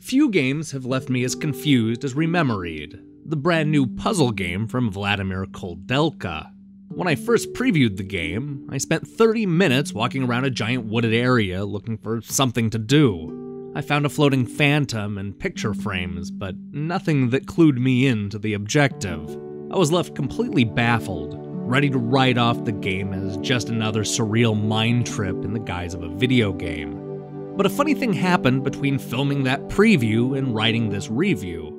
Few games have left me as confused as Rememoried, the brand new puzzle game from Vladimir Koldelka. When I first previewed the game, I spent 30 minutes walking around a giant wooded area looking for something to do. I found a floating phantom and picture frames, but nothing that clued me into the objective. I was left completely baffled, ready to write off the game as just another surreal mind trip in the guise of a video game. But a funny thing happened between filming that preview and writing this review.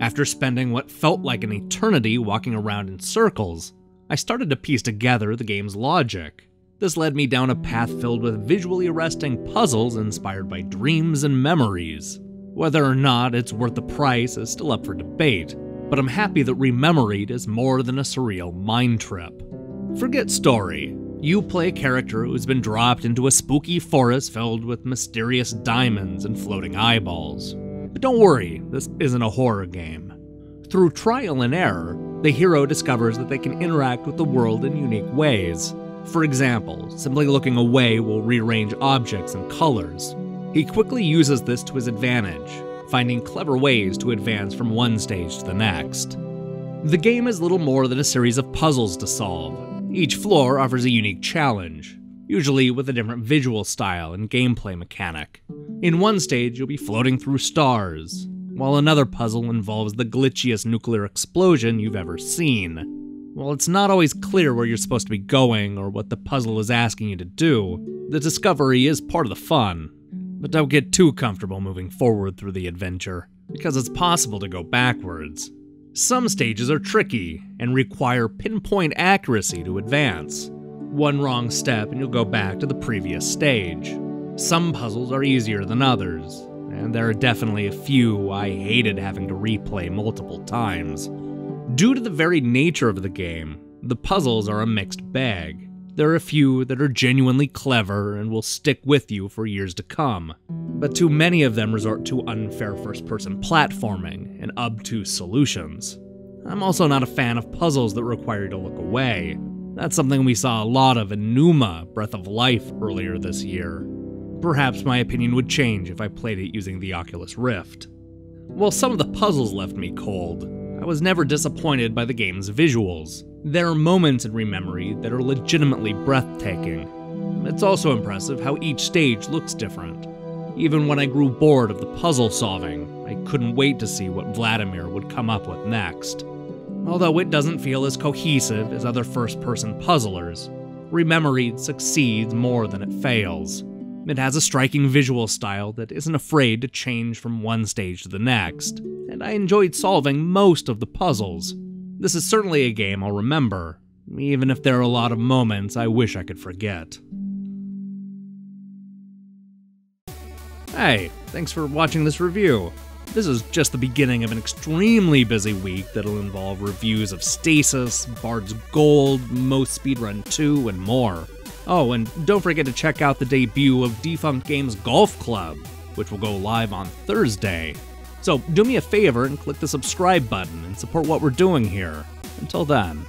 After spending what felt like an eternity walking around in circles, I started to piece together the game's logic. This led me down a path filled with visually arresting puzzles inspired by dreams and memories. Whether or not it's worth the price is still up for debate, but I'm happy that Rememoried is more than a surreal mind trip. Forget story. You play a character who's been dropped into a spooky forest filled with mysterious diamonds and floating eyeballs. But don't worry, this isn't a horror game. Through trial and error, the hero discovers that they can interact with the world in unique ways. For example, simply looking away will rearrange objects and colors. He quickly uses this to his advantage, finding clever ways to advance from one stage to the next. The game is little more than a series of puzzles to solve. Each floor offers a unique challenge, usually with a different visual style and gameplay mechanic. In one stage, you'll be floating through stars, while another puzzle involves the glitchiest nuclear explosion you've ever seen. While it's not always clear where you're supposed to be going or what the puzzle is asking you to do, the discovery is part of the fun. But don't get too comfortable moving forward through the adventure, because it's possible to go backwards. Some stages are tricky and require pinpoint accuracy to advance. One wrong step and you'll go back to the previous stage. Some puzzles are easier than others, and there are definitely a few I hated having to replay multiple times. Due to the very nature of the game, the puzzles are a mixed bag. There are a few that are genuinely clever and will stick with you for years to come, but too many of them resort to unfair first-person platforming and obtuse solutions. I'm also not a fan of puzzles that require you to look away. That's something we saw a lot of in Numa: Breath of Life earlier this year. Perhaps my opinion would change if I played it using the Oculus Rift. While some of the puzzles left me cold, I was never disappointed by the game's visuals. There are moments in Rememoried that are legitimately breathtaking. It's also impressive how each stage looks different. Even when I grew bored of the puzzle solving, I couldn't wait to see what Vladimir would come up with next. Although it doesn't feel as cohesive as other first-person puzzlers, Rememoried succeeds more than it fails. It has a striking visual style that isn't afraid to change from one stage to the next, and I enjoyed solving most of the puzzles. This is certainly a game I'll remember, even if there are a lot of moments I wish I could forget. Hey, thanks for watching this review. This is just the beginning of an extremely busy week that'll involve reviews of Stasis, Bard's Gold, Most Speedrun 2, and more. Oh, and don't forget to check out the debut of Defunct Games Golf Club, which will go live on Thursday. So do me a favor and click the subscribe button and support what we're doing here. Until then.